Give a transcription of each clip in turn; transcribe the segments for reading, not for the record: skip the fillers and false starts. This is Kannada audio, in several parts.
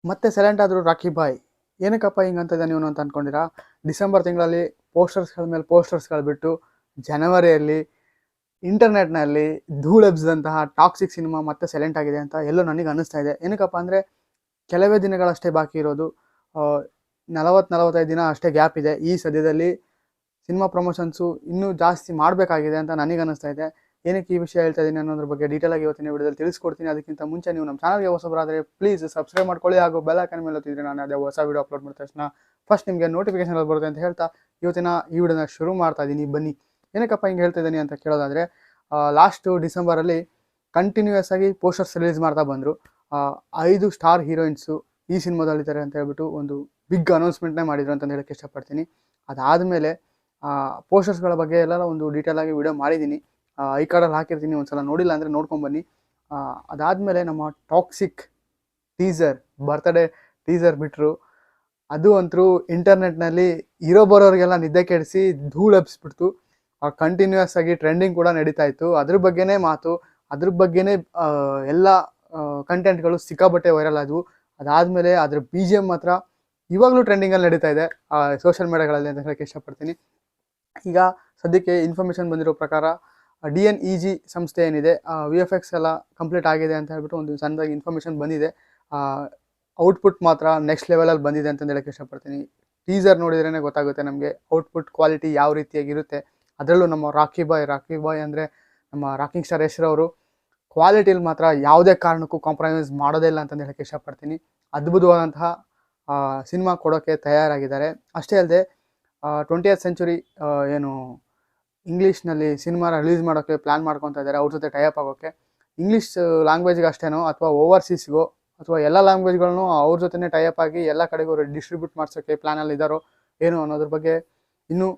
ಮತ್ತೆ ಸೈಲೆಂಟ್ ಆದರು ರಾಖಿ ಬಾಯ್. ಏನಕ್ಕಪ್ಪ ಹಿಂಗಂತಿದ್ದಾನೆ ಇವನು ಅಂತ ಅಂದ್ಕೊಂಡಿರಾ? ಡಿಸೆಂಬರ್ ತಿಂಗಳಲ್ಲಿ ಪೋಸ್ಟರ್ಸ್ಗಳ ಮೇಲೆ ಪೋಸ್ಟರ್ಸ್ಗಳು ಬಿಟ್ಟು ಜನವರಿಯಲ್ಲಿ ಇಂಟರ್ನೆಟ್ನಲ್ಲಿ ಧೂಳೆಬ್ಸಿದಂತಹ ಟಾಕ್ಸಿಕ್ ಸಿನಿಮಾ ಮತ್ತೆ ಸೈಲೆಂಟ್ ಆಗಿದೆ ಅಂತ ಎಲ್ಲೋ ನನಗೆ ಅನ್ನಿಸ್ತಾ ಇದೆ. ಏನಕ್ಕಪ್ಪ ಅಂದರೆ ಕೆಲವೇ ದಿನಗಳಷ್ಟೇ ಬಾಕಿ ಇರೋದು. 40-45 ದಿನ ಅಷ್ಟೇ ಗ್ಯಾಪ್ ಇದೆ. ಈ ಸದ್ಯದಲ್ಲಿ ಸಿನಿಮಾ ಪ್ರಮೋಷನ್ಸು ಇನ್ನೂ ಜಾಸ್ತಿ ಮಾಡಬೇಕಾಗಿದೆ ಅಂತ ನನಗೆ ಅನ್ನಿಸ್ತಾ ಇದೆ. ಏನಕ್ಕೆ ಈ ವಿಷಯ ಹೇಳ್ತಾ ಇದ್ದೀನಿ ಅನ್ನೋದ್ರ ಬಗ್ಗೆ ಡೀಟೇಲಾಗಿ ಇವತ್ತಿನ ವಿಡಿಯೋದಲ್ಲಿ ತಿಳಿಸ್ಕೊಡ್ತೀನಿ. ಅದಕ್ಕಿಂತ ಮುಂಚೆ ನೀವು ನಮ್ಮ ಚಾನಲ್ಗೆ ಹೊಸಬರಾದರೆ ಪ್ಲೀಸ್ ಸಬ್ಸ್ಕ್ರೈಬ್ ಮಾಡ್ಕೊಳ್ಳಿ ಹಾಗೂ ಬೆಲ್ ಐಕಾನ್ ಮೇಲೆ ಒತ್ತಿದ್ರೆ ನಾನು ಅದೇ ಹೊಸ ವಿಡಿಯೋ ಅಪ್ಲೋಡ್ ಮಾಡಿದ ತಕ್ಷಣ ಫಸ್ಟ್ ನಿಮಗೆ ನೋಟಿಫಿಕೇಶನ್ ಬರುತ್ತೆ ಅಂತ ಹೇಳ್ತಾ ಇವತ್ತಿನ ಈ ವಿಡಿಯೋನ ಶುರು ಮಾಡ್ತಾ ಇದ್ದೀನಿ. ಬನ್ನಿ, ಏನಕ್ಕಪ್ಪ ಹಿಂಗೆ ಹೇಳ್ತಾ ಇದ್ದೀನಿ ಅಂತ ಕೇಳೋದಾದರೆ, ಲಾಸ್ಟು ಡಿಸೆಂಬರಲ್ಲಿ ಕಂಟಿನ್ಯೂಯಸ್ ಆಗಿ ಪೋಸ್ಟರ್ಸ್ ರಿಲೀಸ್ ಮಾಡ್ತಾ ಬಂದರು. 5 ಸ್ಟಾರ್ ಹೀರೋಯಿನ್ಸು ಈ ಸಿನಿಮಾದಲ್ಲಿದ್ದಾರೆ ಅಂತ ಹೇಳ್ಬಿಟ್ಟು ಒಂದು ಬಿಗ್ ಅನೌನ್ಸ್ಮೆಂಟ್ನೇ ಮಾಡಿದ್ರು ಅಂತ ಹೇಳಕ್ಕೆ ಇಷ್ಟಪಡ್ತೀನಿ. ಅದಾದಮೇಲೆ ಪೋಸ್ಟರ್ಸ್ಗಳ ಬಗ್ಗೆ ಎಲ್ಲ ಒಂದು ಡೀಟೇಲಾಗಿ ವಿಡಿಯೋ ಮಾಡಿದ್ದೀನಿ. ಈ ಕಾರ್ಡಲ್ಲಿ ಹಾಕಿರ್ತೀನಿ, ಒಂದ್ಸಲ ನೋಡಿಲ್ಲ ಅಂದರೆ ನೋಡ್ಕೊಂಬನ್ನಿ. ಅದಾದಮೇಲೆ ನಮ್ಮ ಟಾಕ್ಸಿಕ್ ಬರ್ತ್ಡೇ ಟೀಸರ್ ಬಿಟ್ಟರು. ಅದು ಅಂತೂ ಇಂಟರ್ನೆಟ್ನಲ್ಲಿ ಇರೋ ಬರೋರಿಗೆಲ್ಲ ನಿದ್ದೆ ಕೆಡಿಸಿ ಧೂಳೆಬ್ಸ್ಬಿಡ್ತು. ಕಂಟಿನ್ಯೂಯಸ್ ಆಗಿ ಟ್ರೆಂಡಿಂಗ್ ಕೂಡ ನಡೀತಾ ಇತ್ತು. ಅದ್ರ ಬಗ್ಗೆನೇ ಮಾತು, ಅದ್ರ ಬಗ್ಗೆನೇ ಎಲ್ಲ ಕಂಟೆಂಟ್ಗಳು ಸಿಕ್ಕಾಬಟ್ಟೆ ವೈರಲ್ ಆದವು. ಅದಾದಮೇಲೆ ಅದ್ರ BGM ಮಾತ್ರ ಇವಾಗಲೂ ಟ್ರೆಂಡಿಂಗಲ್ಲಿ ನಡೀತಾ ಇದೆ ಸೋಷಿಯಲ್ ಮೀಡಿಯಾಗಳಲ್ಲಿ ಅಂತ ಹೇಳಕ್ಕೆ ಇಷ್ಟಪಡ್ತೀನಿ. ಈಗ ಸದ್ಯಕ್ಕೆ ಇನ್ಫಾರ್ಮೇಷನ್ ಬಂದಿರೋ ಪ್ರಕಾರ DNEG ಸಂಸ್ಥೆ ಏನಿದೆ, VFX ಎಲ್ಲ ಕಂಪ್ಲೀಟ್ ಆಗಿದೆ ಅಂತ ಹೇಳ್ಬಿಟ್ಟು ಒಂದು ಸಣ್ಣದಾಗಿ ಇನ್ಫಾರ್ಮೇಷನ್ ಬಂದಿದೆ. ಔಟ್ಪುಟ್ ಮಾತ್ರ ನೆಕ್ಸ್ಟ್ ಲೆವೆಲಲ್ಲಿ ಬಂದಿದೆ ಅಂತ ಹೇಳಕ್ಕೆ ಇಷ್ಟಪಡ್ತೀನಿ. ಟೀಸರ್ ನೋಡಿದ್ರೇ ಗೊತ್ತಾಗುತ್ತೆ ನಮಗೆ ಔಟ್ಪುಟ್ ಕ್ವಾಲಿಟಿ ಯಾವ ರೀತಿಯಾಗಿರುತ್ತೆ. ಅದರಲ್ಲೂ ನಮ್ಮ ರಾಖಿ ಬಾಯ್ ಅಂದರೆ ನಮ್ಮ ರಾಕಿಂಗ್ ಸ್ಟಾರ್ ಯಶ್ರವರು ಕ್ವಾಲಿಟಿಲಿ ಮಾತ್ರ ಯಾವುದೇ ಕಾರಣಕ್ಕೂ ಕಾಂಪ್ರಮೈಸ್ ಮಾಡೋದೇ ಇಲ್ಲ ಅಂತ ಹೇಳಕ್ಕೆ ಇಷ್ಟಪಡ್ತೀನಿ. ಅದ್ಭುತವಾದಂತಹ ಸಿನಿಮಾ ಕೊಡೋಕ್ಕೆ ತಯಾರಾಗಿದ್ದಾರೆ. ಅಷ್ಟೇ ಅಲ್ಲದೆ 20th ಸೆಂಚುರಿ ಏನು ಇಂಗ್ಲೀಷ್ನಲ್ಲಿ ಸಿನಿಮಾ ರಿಲೀಸ್ ಮಾಡೋಕ್ಕೆ ಪ್ಲ್ಯಾನ್ ಮಾಡ್ಕೊತಾ ಇದ್ದಾರೆ, ಅವ್ರ ಜೊತೆ ಟೈಅಪ್ ಆಗೋಕ್ಕೆ. ಇಂಗ್ಲೀಷ್ ಲ್ಯಾಂಗ್ವೇಜ್ಗೆ ಅಷ್ಟೇನೋ ಅಥವಾ ಓವರ್ಸೀಸ್ಗೋ ಅಥವಾ ಎಲ್ಲ ಲ್ಯಾಂಗ್ವೇಜ್ಗಳನ್ನು ಅವ್ರ ಜೊತೆನೇ ಟೈಅಪ್ ಆಗಿ ಎಲ್ಲ ಕಡೆಗೂ ಡಿಸ್ಟ್ರಿಬ್ಯೂಟ್ ಮಾಡ್ಸೋಕ್ಕೆ ಪ್ಲ್ಯಾನಲ್ಲಿ ಇದ್ದಾರೋ ಏನೋ ಅನ್ನೋದ್ರ ಬಗ್ಗೆ ಇನ್ನೂ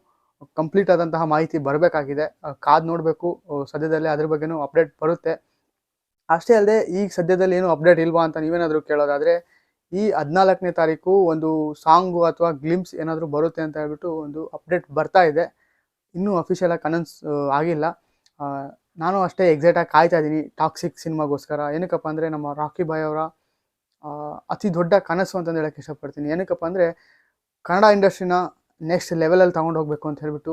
ಕಂಪ್ಲೀಟ್ ಆದಂತಹ ಮಾಹಿತಿ ಬರಬೇಕಾಗಿದೆ. ಕಾದು ನೋಡಬೇಕು. ಸದ್ಯದಲ್ಲೇ ಅದ್ರ ಬಗ್ಗೆನೂ ಅಪ್ಡೇಟ್ ಬರುತ್ತೆ. ಅಷ್ಟೇ ಅಲ್ಲದೆ ಈಗ ಸದ್ಯದಲ್ಲಿ ಏನು ಅಪ್ಡೇಟ್ ಇಲ್ವಾ ಅಂತ ನೀವೇನಾದರೂ ಕೇಳೋದಾದರೆ, ಈ 14ನೇ ತಾರೀಕು ಒಂದು ಸಾಂಗು ಅಥವಾ ಗ್ಲಿಮ್ಸ್ ಏನಾದರೂ ಬರುತ್ತೆ ಅಂತ ಹೇಳ್ಬಿಟ್ಟು ಒಂದು ಅಪ್ಡೇಟ್ ಬರ್ತಾ ಇದೆ. ಇನ್ನೂ ಅಫಿಷಿಯಲಾಗಿ ಅನೌನ್ಸ್ ಆಗಿಲ್ಲ. ನಾನು ಅಷ್ಟೇ ಎಕ್ಸೈಟಾಗಿ ಕಾಯ್ತಾ ಇದ್ದೀನಿ ಟಾಕ್ಸಿಕ್ ಸಿನಿಮಾಗೋಸ್ಕರ. ಏನಕ್ಕಪ್ಪ ಅಂದರೆ ನಮ್ಮ ರಾಖಿ ಬಾಯ್ ಅವರ ಅತಿ ದೊಡ್ಡ ಕನಸು ಅಂತಂದು ಹೇಳಕ್ಕೆ ಇಷ್ಟಪಡ್ತೀನಿ. ಏನಕ್ಕಪ್ಪ ಅಂದರೆ ಕನ್ನಡ ಇಂಡಸ್ಟ್ರಿನ ನೆಕ್ಸ್ಟ್ ಲೆವೆಲಲ್ಲಿ ತೊಗೊಂಡು ಹೋಗಬೇಕು ಅಂತ ಹೇಳ್ಬಿಟ್ಟು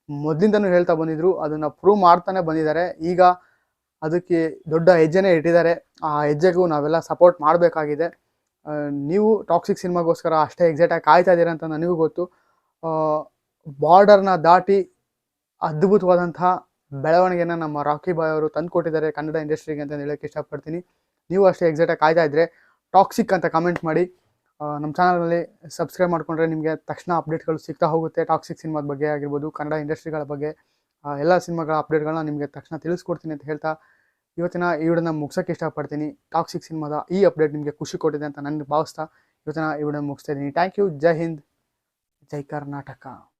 ಮೊದಲಿಂದನೂ ಹೇಳ್ತಾ ಬಂದಿದ್ರು. ಅದನ್ನು ಪ್ರೂವ್ ಮಾಡ್ತಾನೆ ಬಂದಿದ್ದಾರೆ. ಈಗ ಅದಕ್ಕೆ ದೊಡ್ಡ ಹೆಜ್ಜೆನೇ ಇಟ್ಟಿದ್ದಾರೆ. ಆ ಹೆಜ್ಜೆಗೂ ನಾವೆಲ್ಲ ಸಪೋರ್ಟ್ ಮಾಡಬೇಕಾಗಿದೆ. ನೀವು ಟಾಕ್ಸಿಕ್ ಸಿನಿಮಾಗೋಸ್ಕರ ಅಷ್ಟೇ ಎಕ್ಸೈಟಾಗಿ ಕಾಯ್ತಾ ಇದ್ದೀರ ಅಂತ ನನಗೂ ಗೊತ್ತು. ಬಾರ್ಡರ್ನ ದಾಟಿ ಅದ್ಭುತವಾದಂತಹ ಬೆಳವಣಿಗೆನ ನಮ್ಮ ರಾಖಿ ಬಾಯ್ ಅವರು ತಂದುಕೊಟ್ಟಿದ್ದಾರೆ ಕನ್ನಡ ಇಂಡಸ್ಟ್ರಿಗೆ ಅಂತ ಹೇಳಕ್ಕೆ ಇಷ್ಟಪಡ್ತೀನಿ. ನೀವು ಅಷ್ಟೇ ಎಕ್ಸೈಟಾಗಿ ಕಾಯ್ತಾ ಇದ್ದರೆ ಟಾಕ್ಸಿಕ್ ಅಂತ ಕಮೆಂಟ್ ಮಾಡಿ. ನಮ್ಮ ಚಾನಲಲ್ಲಿ ಸಬ್ಸ್ಕ್ರೈಬ್ ಮಾಡಿಕೊಂಡ್ರೆ ನಿಮಗೆ ತಕ್ಷಣ ಅಪ್ಡೇಟ್ಗಳು ಸಿಗ್ತಾ ಹೋಗುತ್ತೆ. ಟಾಕ್ಸಿಕ್ ಸಿನಿಮಾದ ಬಗ್ಗೆ ಆಗಿರ್ಬೋದು, ಕನ್ನಡ ಇಂಡಸ್ಟ್ರಿಗಳ ಬಗ್ಗೆ ಎಲ್ಲ ಸಿನಿಮಾಗಳ ಅಪ್ಡೇಟ್ಗಳನ್ನ ನಿಮಗೆ ತಕ್ಷಣ ತಿಳಿಸ್ಕೊಡ್ತೀನಿ ಅಂತ ಹೇಳ್ತಾ ಇವತ್ತಿನ ಈ ವಿಡಿಯೋನ ಮುಗ್ಸೋಕ್ಕೆ ಇಷ್ಟಪಡ್ತೀನಿ. ಟಾಕ್ಸಿಕ್ ಸಿನಿಮಾದ ಈ ಅಪ್ಡೇಟ್ ನಿಮಗೆ ಖುಷಿ ಕೊಟ್ಟಿದೆ ಅಂತ ನನಗೆ ಭಾವಿಸ್ತಾ ಇವತ್ತಿನ ಈ ವಿಡಿಯೋ ಮುಗಿಸ್ತಾ ಇದ್ದೀನಿ. Thank you. ಜೈ ಹಿಂದ್, ಜೈ ಕರ್ನಾಟಕ.